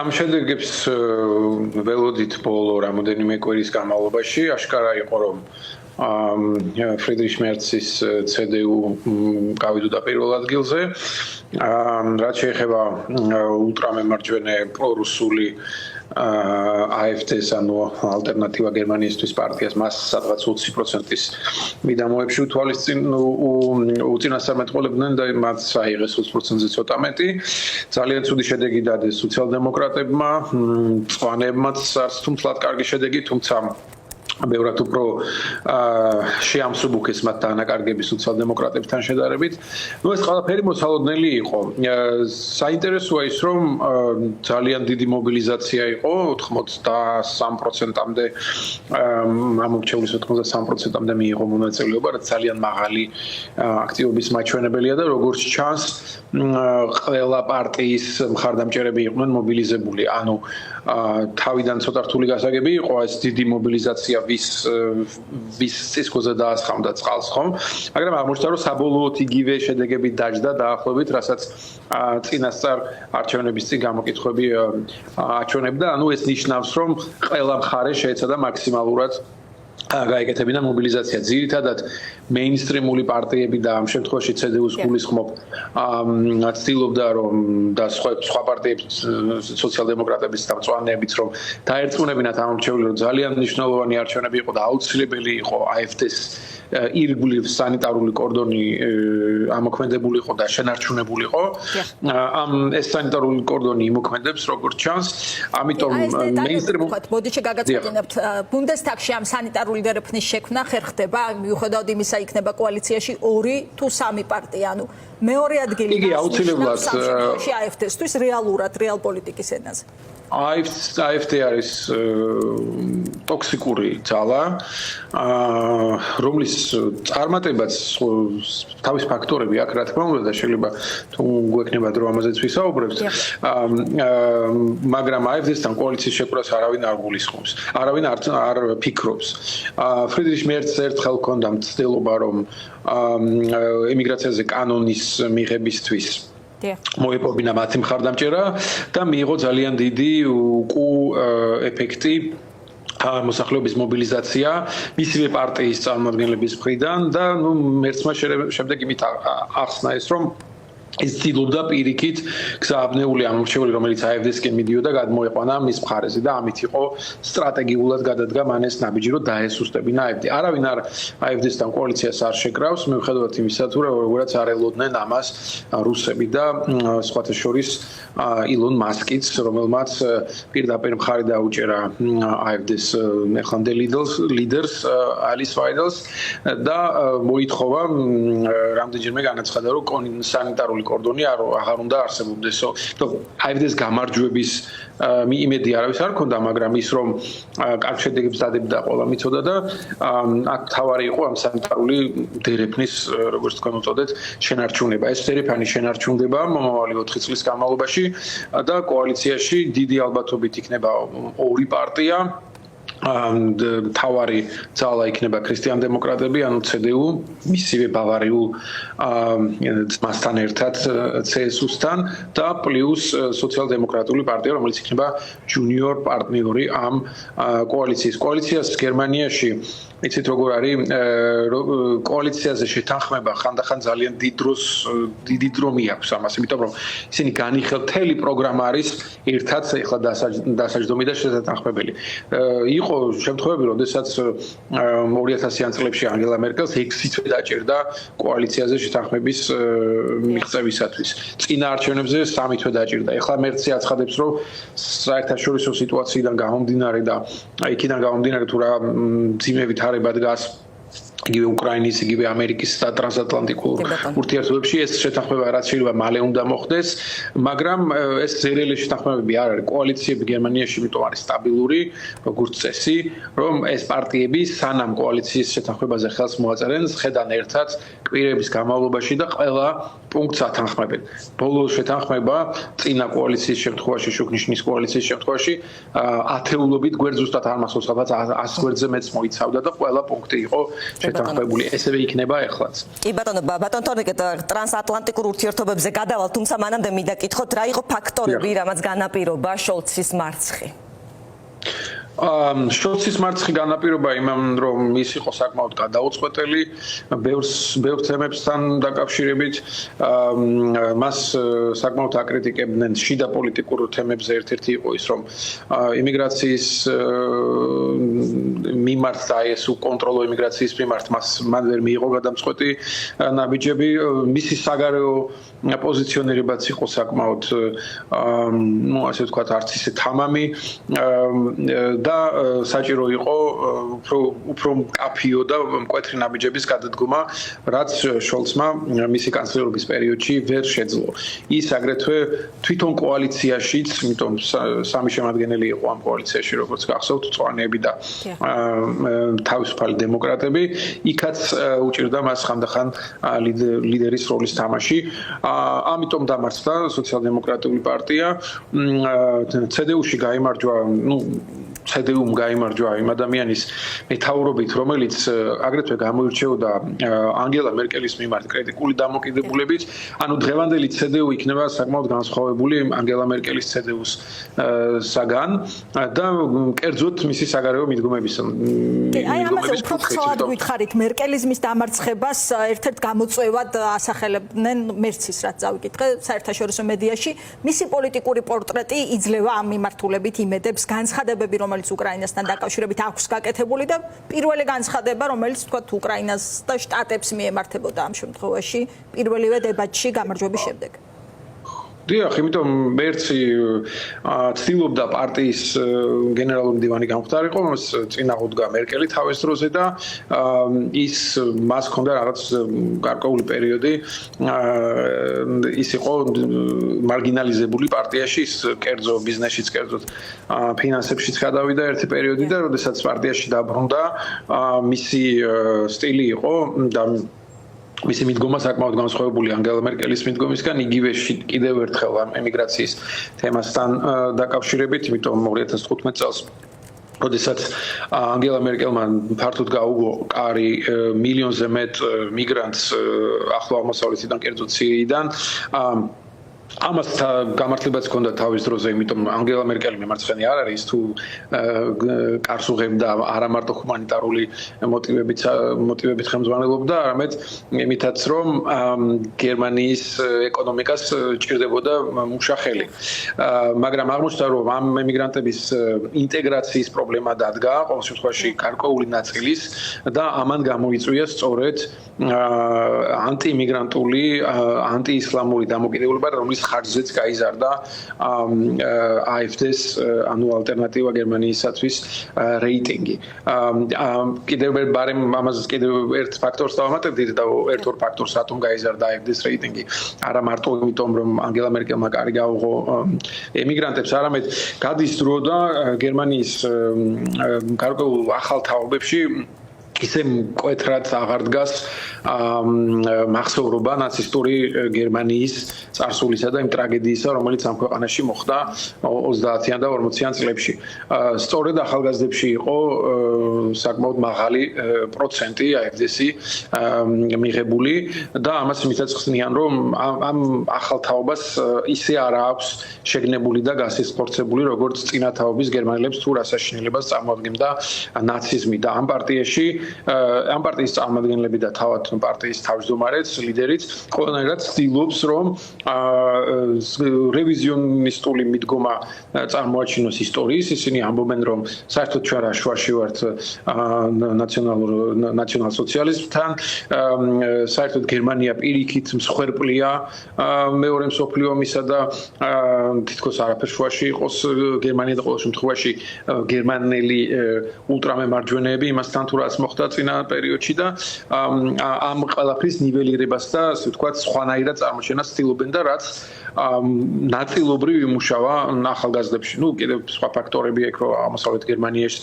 ამ შედეგებს ველოდით ბოლო რამოდენიმე კვირის განმავლობაში აშკარა იყო, რომ ფრიდრიხ მერცის CDU გავიდოდა პირველ ადგილზე. რაც შეეხება ულტრამემარჯვენე პრორუსული AfD-ს, ანუ ალტერნატივა გერმანიისთვის პარტიას, მას სადღაც 20%-ის მიდამოებში უწინასწარმეტყველებდნენ და მათ აიღეს 20%-ზე ცოტა მეტი. ძალიან ცუდი შედეგი დადეს სოციალ-დემოკრატებმა, მწვანეებმაც არც თუ მთლად კარგი შედეგი, თუმცა ბევრად უფრო შეამსუბუქეს მათ დანაკარგები სოციალ-დემოკრატებთან შედარებით. ეს ყველაფერი მოსალოდნელი იყო. საინტერესოა ის, რომ ძალიან დიდი მობილიზაცია იყო, 83%-მდე ამორჩეულის 83%-მდე მიიღო მონაწილეობა, რაც ძალიან მაღალი აქტივობის მაჩვენებელია და როგორც ჩანს, ყველა პარტიის მხარდამჭერები იყვნენ მობილიზებული. ანუ თავიდან ცოტა რთული გასაგები იყო ეს დიდი მობილიზაცია ვის სისქოზე დაასხამდა წყალს, ხომ? მაგრამ აღმოჩნდა, რომ საბოლოოდ იგივე შედეგები დაჯდა დაახლოებით, რასაც წინასწარ არჩევნების წინ გამოკითხვები აჩვენებდა. ანუ ეს ნიშნავს, რომ ყველა მხარე შეეცადა მაქსიმალურად გაეკეთებინა მობილიზაცია. ძირითადად მეინსტრიმული პარტიები და ამ შემთხვევაში CDU-ს გულისხმობ ცდილობდა, რომ და სხვა პარტიებს, სოციალ-დემოკრატების და მწვანეებიც, რომ დაერწმუნებინათ ამორჩეული, რომ ძალიან მნიშვნელოვანი არჩევნები იყო და აუცილებელი იყო AfD-ს ირგვლივ სანიტარული კორდონი ამოქმედებულიყო და შენარჩუნებულიყო. ეს სანიტარული კორდონი იმოქმედებს, როგორც ჩანს, ამიტომ მეინსტრიმული მოდიში გაგაწყვეტინებთ, ბუნდესტაგში ამ სანიტარული დერეფნის შექმნა ხერხდება, მიუხედავად იმისა, იქნება კოალიციაში 2 თუ 3 პარტია, ანუ მეორე ადგილი იგი აუცილებლად AfD-სთვის რეალურად რეალ პოლიტიკის ენაზე. AfD არის ტოქსიკური ძალა, რომლის წარმატებაც თავის ფაქტორები აქვს, რა თქმა უნდა, და შეიძლება თუ გვექნება დრო ამაზეც ვისაუბრებთ, მაგრამ AfD-სთან კოალიციის შექმნას არავინ არ გულისხმობს, არავინ არ ფიქრობს. ფრიდრიხ მერცს ერთხელ ჰქონდა მცდელობა, რომ ემიგრაციაზე კანონის მიღებისთვის მოეპოვებინა მათი მხარდამჭერა და მიიღო ძალიან დიდი ეფექტი მოსახლეობის მობილიზაცია მისივე პარტიის წარმომადგენლების მხრიდან და მერცმა შემდეგ იმით ახსნა ეს, რომ ის ცდილობდა პირიქით გზააბნეული ამორჩეული, რომელიც AfD-სკენ მიდიოდა, გადმოეყვანა მის მხარეზე და ამით იყო სტრატეგიულად გადადგა მან ეს ნაბიჯი, რომ დაესუსტებინა AfD. არავინ არ AfD-სთან კოალიციას არ შეკრავს, მიუხედავად იმისა, თუ როგორაც არ ელოდნენ ამას რუსები და სხვათა შორის ილონ მასკიც, რომელმაც პირდაპირ მხარი დაუჭერა AfD-s ეხლამდე ლიდერს ალის ვაიდელს და მოითხოვა რამდენჯერმე განაცხადა, რომ სანიტარული კორდონი აღარ უნდა არსებობდეს. AfD-s გამარჯვების იმედი არავის არ ჰქონდა, მაგრამ ის რომ კარგ შედეგებს დადებდა ყველა მიცოდა და აქ თავარი იყო ამ სანიტარული დერეფნის, როგორც თქვენ უწოდეთ, შენარჩუნება. ეს დერეფანი შენარჩუნდება მომავალი 4 წლის განმავლობაში და კოალიციაში დიდი ალბათობით იქნება 2 პარტია. თავარი ძალა იქნება ქრისტიან-დემოკრატები, ანუ CDU, მისივე ბავარიულ მასთან ერთად CSU-სთან და პლუს სოციალ-დემოკრატიული პარტია, რომელიც იქნება ჯუნიორ პარტნიორი ამ კოალიციის. კოალიციას გერმანიაში იცით როგორ არის კოალიციაზე შეთანხმება ხანდახან ძალიან დიდი დრო მიაქვს ამას, იმიტომ რომ ისინი განიხილთელი პროგრამა არის ერთად ეხლა დასაჯდომი და შესათანხმებელი. იყო შემთხვევები, როდესაც 2000-იან წლებში ანგელა მერკელს 6 თვე დაჭირდა კოალიციაზე შეთანხმების მიღწევისათვის. წინა არჩევნებზე 3 თვე დაჭირდა. ეხლა მერცი აცხადებს, რომ საერთაშორისო სიტუაციიდან გამომდინარე და იქიდან გამომდინარე თუ რა ძიმებით არება დგას იგივე უკრაინის, იგივე ამერიკის და ტრანსატლანტიკურ ურთიერთობებში ეს შეთანხმება რაც შეიძლება მალე უნდა მოხდეს, მაგრამ ეს ზერელი შეთანხმებები არ არის. კოალიციები გერმანიაში იმიტომ არის სტაბილური, როგორც წესი, რომ ეს პარტიები სანამ კოალიციის შეთანხმებაზე ხელს მოაწერენ, ხედან ერთად კვირების განმავლობაში და ყველა პუნქტს ათანხმებენ. ბოლო შეთანხმება წინა კოალიციის შემთხვევაში, შუქნიშნის კოალიციის შემთხვევაში ათეულობით გვერდ ზუსტად არ მახსოვს, ალბათ 100 გვერდზე მეც მოიცავდა და ყველა პუნქტი იყო შეთანხმებული. ესევე იქნება ეხლაც. კი ბატონო, ბატონ თორნიკე, ტრანსატლანტიკურ ურთიერთობებზე გადავალ, თუმცა მანამდე მინდა კითხოთ, რა იყო ფაქტორები, რამაც განაპირობა შოლცის მარცხი? შოლცის მარცხი განაპირობა იმამ, რომ ის იყო საკმაოდ გადაუწყვეტელი, ბევრ თემებთან დაკავშირებით, მას საკმაოდ აკრიტიკებდნენ შიდა პოლიტიკურ თემებზე. ერთ-ერთი იყო ის, რომ იმიგრაციის მიმართ და ეს უკონტროლო იმიგრაციის მიმართ მან ვერ მიიღო გადამწყვეტი ნაბიჯები. მისი საგარეო პოზიციონირებაც იყო საკმაოდ, ასე ვთქვათ, არც ისე თამამი და საჭირო იყო უფრო მკაფიო და მკვეთრი ნაბიჯების გადადგომა, რაც შოლცმა მისი კანცლერობის პერიოდში ვერ შეძლო. ის აგრეთვე თვითონ კოალიციაშიც, იმიტომ სამი შემადგენელი იყო ამ კოალიციაში, როგორც გახსოვთ, მწვანეები და თავისუფალი დემოკრატები, იქაც უჭირდა მას ხანდახან ლიდერის როლის თამაში. ამიტომ დამარცხდა სოციალ-დემოკრატიული პარტია. CDU-ში გაიმარჯვა, CDU-მ გაიმარჯვა იმ ადამიანის მეთაურობით, რომელიც აგრეთვე გამოირჩეოდა ანგელა მერკელის მიმართ კრიტიკული დამოკიდებულებით. ანუ დღევანდელი CDU იქნება საკმაოდ განსხვავებული ანგელა მერკელის CDU-ს საგან და კერძოდ მისი საგარეო მიდგომებისგან. აი ამაზე უფრო ხშირად გითხარით, მერკელიზმის დამარცხებას ერთ-ერთ გამოწვევად ასახელებდნენ მერცის, რაც წავიკითხე საერთაშორისო მედიაში. მისი პოლიტიკური პორტრეტი იძლევა ამ მიმართულებით იმედებს, განცხადებები, რომელიც უკრაინასთან დაკავშირებით აქვს გაკეთებული და პირველი განცხადება, რომელიც თქვათ უკრაინას და შტატებს მიემართებოდა ამ შემთხვევაში პირველივე დებატში გამარჯვების შემდეგ. დიახ, იმიტომ მერცი ცდილობდა პარტიის გენერალური მდივანი გამხდარიყო, წინ აღუდგა მერკელი თავის დროზე და ის მას ჰქონდა რაღაც გარკვეული პერიოდი, ის იყო მარგინალიზებული პარტიაში, ის კერძო ბიზნესშიც, კერძოდ ფინანსებშიც გადავიდა ერთი პერიოდი და როდესაც პარტიაში დაბრუნდა, მისი სტილი იყო და მისი მიდგომა საკმაოდ განსხვავებული ანგელა მერკელის მიდგომისგან, იგივე კიდევ ერთხელ ამ ემიგრაციის თემასთან დაკავშირებით, იმიტომ 2015 წელს როდესაც ანგელა მერკელმა ფართოდ გაუგო კარი მილიონზე მეტ მიგრანტს ახლო აღმოსავლეთიდან, კერძოდ სირიიდან, ამას გამართლებაც ჰქონდა თავის დროზე, იმიტომ ანგელა მერკელი მემარცხენე არ არის, თუ კარს უღებდა არა მარტო ჰუმანიტარული მოტივებით ხელმძღვანელობდა, არამედ იმითაც, რომ გერმანიის ეკონომიკას ჭირდებოდა მუშა ხელი. მაგრამ აღმოჩნდა, რომ ამ ემიგრანტების ინტეგრაციის პრობლემა დადგა, ყოველ შემთხვევაში გარკვეული ნაწილის და ამან გამოიწვია სწორედ ანტიიმიგრანტული, ანტიისლამური დამოკიდებულება, რომლის ხარჯზეც გაიზარდა AfD-ს, ანუ ალტერნატივა გერმანიისათვის რეიტინგი. კიდევ ბარემ ამაზე კიდევ ერთ ფაქტორს დავამატებდით და ერთ-ორ ფაქტორს რატომ გაიზარდა AfD-ს რეიტინგი. არა მარტო იმიტომ, რომ ანგელა მერკელმა კარი გაუღო ემიგრანტებს, არამედ გადის დრო და გერმანიის გარკვეულ ახალ თაობებში ისე მკვეთრად აღარ დგას მახსოვრობა ნაცისტური გერმანიის წარსულისა და იმ ტრაგედიისა, რომელიც ამ ქვეყანაში მოხდა 30-იან და 40-იან წლებში. სწორედ ახალგაზრდებში იყო საკმაოდ მაღალი პროცენტი AfD-ში მიღებული და ამას მითაც ხსნიან, რომ ამ ახალ თაობას ისე არ აქვს შეგნებული და გასისხორცებული, როგორც წინა თაობის გერმანელებს თუ რასაშინელებას წარმოადგენდა ნაციზმი და ამ პარტიაში ამ პარტიის წარმომადგენლები და თავად პარტიის თავმჯდომარეც, ლიდერიც ყველანაირად ცდილობს, რომ რევიზიონისტული მიდგომა წარმოაჩინოს ისტორიის. ისინი ამბობენ, რომ საერთოდ ჩვენ რა შუაში ვართ ნაციონალ-სოციალიზმთან, საერთოდ გერმანია პირიქით მსხვერპლია მეორე მსოფლიო ომისა და თითქოს არაფერ შუაში იყოს გერმანია და ყოველ შემთხვევაში გერმანელი ულტრამემარჯვენეები იმასთან თუ რაც მოხდა წინა პერიოდში და ამ ყველაფრის ნიველირებას და ასე ვთქვათ სხვანაირად წარმოჩენას ცდილობენ და რაც ნაწილობრივ იმუშავა ახალგაზრდებში. ნუ კიდევ სხვა ფაქტორები აქვს, რომ აღმოსავლეთ გერმანიაში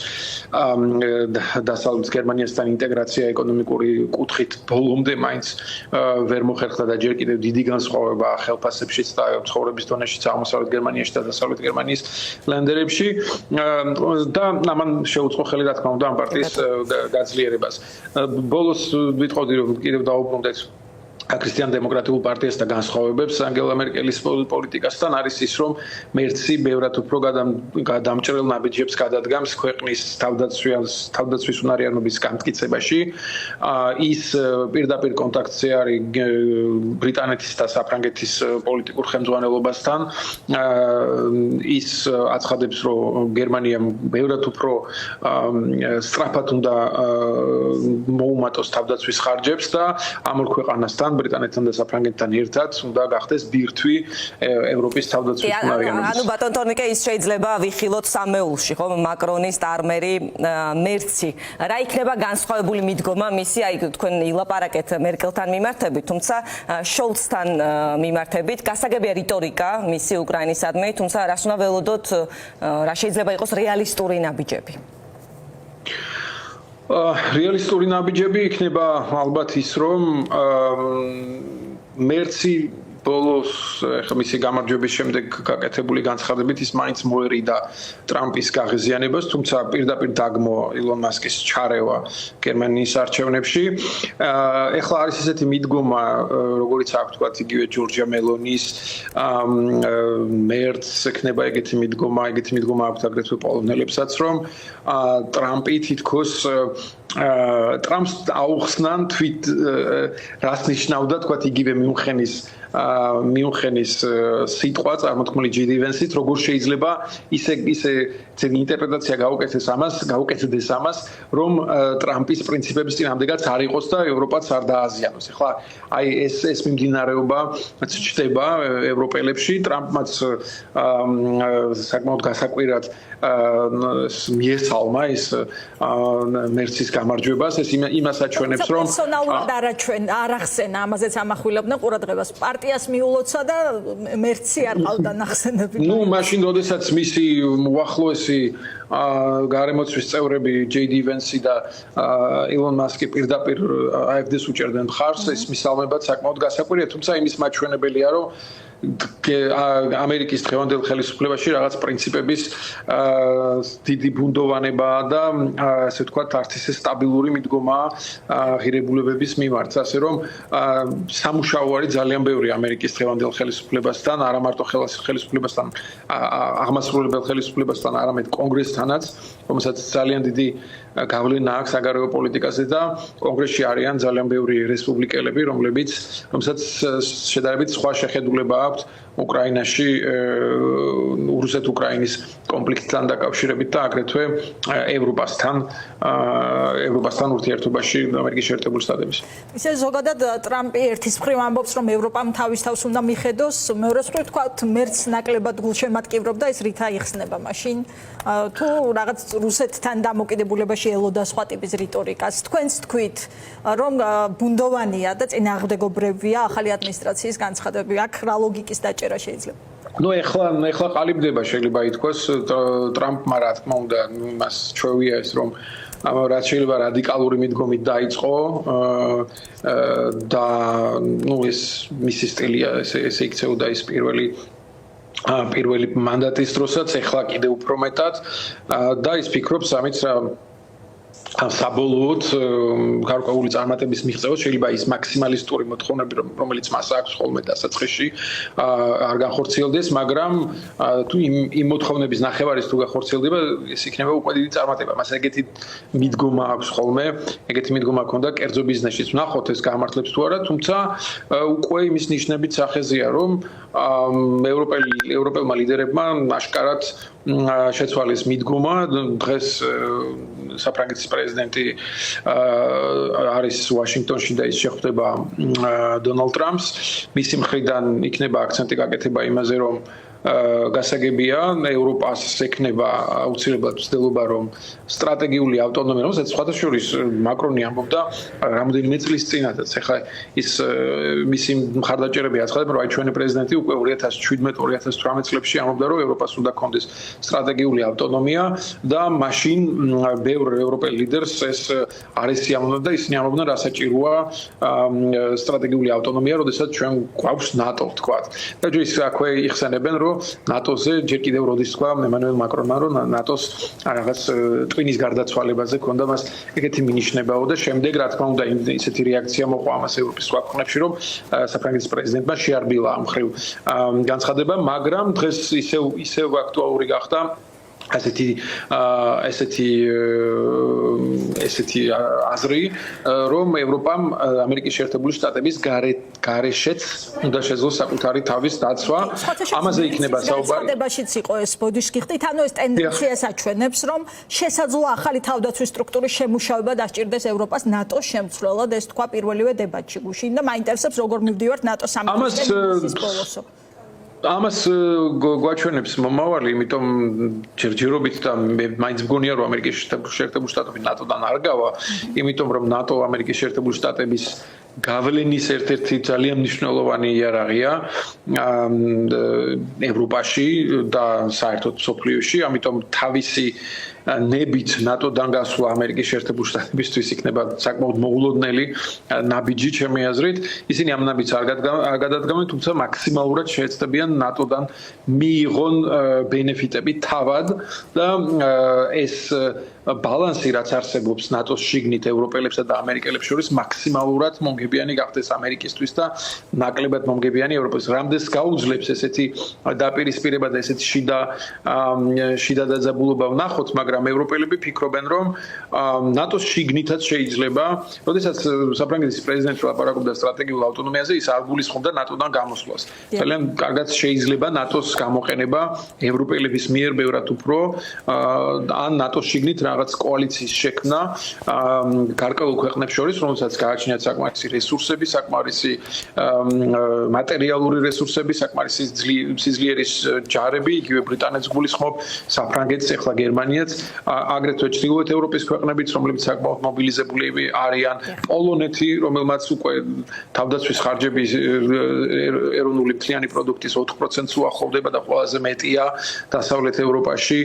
დასავლეთ გერმანიასთან ინტეგრაცია ეკონომიკური კუთხით ბოლომდე მაინც ვერ მოხერხდა და ჯერ კიდევ დიდი განსხვავება ხელფასებშიც და ცხოვრების დონეშიც აღმოსავლეთ გერმანიაში და დასავლეთ გერმანიის ლენდერებში და ამან შეუწყო ხელი რა თქმა უნდა ამ პარტიის გაძლიერებას. ბოლოს ვიტყოდი რომ კიდევ დაუბრუნდეთ ქრისტიან-დემოკრატიულ პარტიას და განსხვავებებს ანგელა მერკელის პოლიტიკასთან არის ის, რომ მერცი ბევრად უფრო გადამჭრელ ნაბიჯებს გადადგამს ქვეყნის თავდაცვის უნარიანობის გამტკიცებაში. ის პირდაპირ კონტაქტზე არის ბრიტანეთის და საფრანგეთის პოლიტიკურ ხელმძღვანელობასთან. ის აცხადებს, რომ გერმანიამ ბევრად უფრო სწრაფად უნდა მოუმატოს თავდაცვის ხარჯებს და ამ ორ ქვეყანასთან ბრიტანეთთან და საფრანგეთთან ერთად უნდა გახდეს ბირთვი ევროპის თავდაცვის უნარიანობის. ანუ ბატონ თორნიკე ის შეიძლება ვიხილოთ სამეულში, ხო, მაკრონი, სტარმერი, მერცი. რა იქნება განსხვავებული მიდგომა მისი, აი თქვენ ილაპარაკეთ მერკელთან მიმართებით, თუმცა შოლცთან მიმართებით, გასაგებია რიტორიკა მისი უკრაინისადმი, თუმცა რას უნდა ველოდოთ, რა შეიძლება იყოს რეალისტური ნაბიჯები? რეალისტური ნაბიჯები იქნება ალბათ ის, რომ მერცი ბოლოს მისი გამარჯვების შემდეგ გაკეთებული განცხადებით ის მაინც მოერიდა ტრამპის გაღიზიანებას, თუმცა პირდაპირ დაგმო ილონ მასკის ჩარევა გერმანიის არჩევნებში. ეხლა არის ესეთი მიდგომა, როგორიც აქვს თქვა იგივე ჯორჯია მელონის, მერცს ექნება ეგეთი მიდგომა აქვს აგრეთვე პოლონელებსაც, რომ ტრამპი თითქოს ტრამპს აუხსნან თვით რას ნიშნავდა თქვა იგივე მიუნხენის სიტყვა წარმოთქმული ჯი დივენსით, როგორ შეიძლება ისე ინტერპრეტაცია გაუკეთდეს ამას, რომ ტრამპის პრინციპების წინააღმდეგაც არ იყოს და ევროპაც არ დააზიანოს. ახლა აი ეს მიმდინარეობა ჩდება ევროპელებში, ტრამპმაც საკმაოდ გასაკვირად მიესალმა ის მერცის გამარჯვებას, ეს იმას აჩვენებს, რომ პერსონალურად არ ახსენა, ამაზეც ამახვილებდნენ ყურადღებას. პარტიას მიულოცა და მერცი არ ყავდა ნახსენები. ნუ მაშინ როდესაც მისი უახლოესი გარემოცვის წევრები ჯეი დივენსი და ილონ მასკი პირდაპირ AfD-ს უჭერდნენ მხარს, ეს მისალმებად საკმაოდ გასაკვირია, თუმცა იმის მაჩვენებელია, რომ ამერიკის დღევანდელ ხელისუფლებაში რაღაც პრინციპების დიდი ბუნდოვანებაა და ასე ვთქვათ, არც ისე სტაბილური მიდგომაა ღირებულებების მიმართ, ასე რომ სამუშაო არის ძალიან ბევრი ამერიკის დღევანდელ ხელისუფლებასთან, არა მარტო ხელისუფლებასთან, აღმასრულებელ ხელისუფლებასთან, არამედ კონგრესთანაც, რომელსაც ძალიან დიდი გავლენა აქვს საგარეო პოლიტიკაზე და კონგრესში არიან ძალიან ბევრი რესპუბლიკელები, რომელსაც შედარებით სხვა შეხედულება აქვს უკრაინაში რუსეთ-უკრაინის კონფლიქტთან დაკავშირებით და აგრეთვე ევროპასთან ურთიერთობაში ამერიკის შეერთებული შტატების. ისე ზოგადად ტრამპი ერთის მხრივ ამბობს, რომ ევროპამ თავის თავს უნდა მიხედოს, მეორეს მხრივ თქვათ, მერცს ნაკლებად გულშემატკივრობდა, ეს რით აიხსნება მაშინ? თუ რაღაც რუსეთთან დამოკიდებულებაში ელოდა სხვა ტიპის რიტორიკას, თქვენს თქვით, რომ ბუნდოვანია და წინააღმდეგობრივია ახალი ადმინისტრაციის განცხადებები, აქ რა ლოგიკის დაჭერა შეიძლება? ნუ ეხლა ყალიბდება შეიძლება ითქვას ტრამპმა რა თქმა უნდა იმას ჩვევია ეს რომ რაც შეიძლება რადიკალური მიდგომით დაიწყო და ნუ ეს მისი სტილია ესე იქცეოდა ის პირველი მანდატის დროსაც ეხლა კიდევ უფრო მეტად და ის ფიქრობს ამით საბოლოოდ გარკვეული წარმატების მიღწევას შეიძლება ის მაქსიმალისტური მოთხოვნები რომელიც მას აქვს ხოლმე დასაწყისში არ განხორციელდეს, მაგრამ თუ იმ მოთხოვნების ნახევარის თუ განხორციელდება, ეს იქნება უკვე დიდი წარმატება. მას ეგეთი მიდგომა აქვს ხოლმე, ეგეთი მიდგომა ჰქონდა კერძო ბიზნესშიც. ვნახოთ ეს გამართლებს თუ არა, თუმცა უკვე იმის ნიშნებით სახეზეა, რომ ევროპელმა ლიდერებმა აშკარად შეცვალეს მიდგომა. დღეს საფრანგეთის პრეზიდენტი არის ვაშინგტონში და ის შეხვდება დონალდ ტრამპს. მისი მხრიდან იქნება აქცენტი გაკეთება იმაზე, რომ გასაგებია ევროპას ექნება აუცილებლად ცდილობა რომ სტრატეგიული ავტონომია რომელსაც სხვადასხვა მაკრონი ამბობდა რამდენიმე წლის წინადაც ახლა ის მისი მხარდაჭერები აცხადებენ რომ აი ჩვენი პრეზიდენტი უკვე 2017-2018 წლებში ამბობდა რომ ევროპას უნდა კონდეს სტრატეგიული ავტონომია და მაშინ ბევრ ევროპელ ლიდერს ეს არ ესიამოვნებდა და ისინი ამბობდნენ რა საჭიროა სტრატეგიული ავტონომია როდესაც ჩვენ გვაქვს ნატო თქვა და ის აქვე იხსენებენ რომ ნატოზე ჯერ კიდევ როდის თქვა ემანუელ მაკრონმა რომ ნატოს რაღაც ტვინის გარდაცვალებაზე ქონდა მას ეგეთი მინიშნებაო და შემდეგ რა თქმა უნდა ისეთი რეაქცია მოყვა ამას ევროპის სხვა ქვეყნებში რომ საფრანგეთის პრეზიდენტმა შეარბილა ამ ხრივ განცხადება მაგრამ დღეს ისევ აქტუალური გახდა ესეთი აზრი რომ ევროპამ ამერიკის შეერთებული შტატების გარეშეც უნდა შეძლოს საკუთარი თავის დაცვა ამაზე იქნება საუბარი სადებაშიც იყო ეს ბოდიშს გიხდით ანუ ეს ტენდენციას აჩვენებს რომ შესაძლოა ახალი თავდაცვის სტრუქტურის შემუშავება დასჭირდეს ევროპას ნატოს შემცვლელად ეს თქვა პირველივე დებატში გუშინ და მაინტერესებს როგორ მივდივართ ნატოს სამიტის ბოლოსო ამას გვაჩვენებს მომავალი, იმიტომ ჯერჯერობით და მაინც მგონია რომ ამერიკის შეერთებული შტატები ნატოდან არ გავა, იმიტომ რომ ნატო ამერიკის შეერთებული შტატების გავლენის ერთ-ერთი ძალიან მნიშვნელოვანი იარაღია ევროპაში და საერთოდ მსოფლიოში, ამიტომ თავისი ნებით ნატოდან გასვლა ამერიკის შეერთებული შტატებისთვის იქნება საკმაოდ მოულოდნელი ნაბიჯი ჩემი აზრით. ისინი ამ ნაბიჯს არ გადადგამენ, თუმცა მაქსიმალურად შეეცდებიან ნატოდან მიიღონ ბენეფიტები თავად და ეს ბალანსი რაც არსებობს ნატოს შიგნით ევროპელებსა და ამერიკელებს შორის მაქსიმალურად მომგებიანი გახდეს ამერიკისთვის და ნაკლებად მომგებიანი ევროპის. რამდენს გაუძლებს ესეთი დაპირისპირება და ესეთი შიდა დაძაბულობა ვნახოთ, მაგრამ ევროპელები ფიქრობენ რომ ნატოს შიგნითაც შეიძლება, როდესაც საფრანგეთის პრეზიდენტი ლაპარაკობდა სტრატეგიულ ავტონომიაზე, ის არ გულისხმობდა ნატოდან გამოსვლას. ძალიან კარგად შეიძლება ნატოს გამოყენება ევროპელების მიერ ბევრად უფრო ან ნატოს შიგნით რაღაც კოალიციის შექმნა გარკვეულ ქვეყნებს შორის, რომელსაც გააჩნიათ საკმარისი რესურსები, საკმარისი მატერიალური რესურსები, საკმარისი სიძლიერის ჯარები, იგივე ბრიტანეთს გულისხმობ, საფრანგეთს, ახლა გერმანიაც, აგრეთვე ჩრდილოეთ ევროპის ქვეყნებიც, რომლებიც საკმაოდ მობილიზებულები არიან, პოლონეთი, რომელმაც უკვე თავდაცვის ხარჯები ეროვნული მთლიანი პროდუქტის 4%-ს უახლოვდება და ყველაზე მეტია დასავლეთ ევროპაში,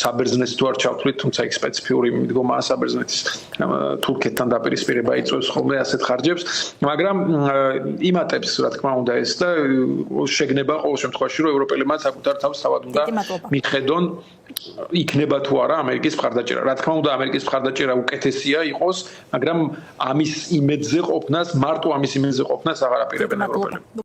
საბერძნეთს თუ არ ჩავთვლით, თუმცა იქ სპეციფიური მიდგომაა საბერძნეთის თურქეთთან დაპირისპირება იწვევს ხოლმე ასეთ ხარჯებს, მაგრამ იმატებს რა თქმა უნდა ეს და შეგნება ყოველ შემთხვევაში რომ ევროპელებმა საკუთარ თავს თავად უნდა მიხედონ იქნება თუ არა ამერიკის მხარდაჭერა. რა თქმა უნდა ამერიკის მხარდაჭერა უკეთესია იყოს, მაგრამ ამის იმედზე ყოფნას, მარტო ამის იმედზე ყოფნას აღარ აპირებენ ევროპელები.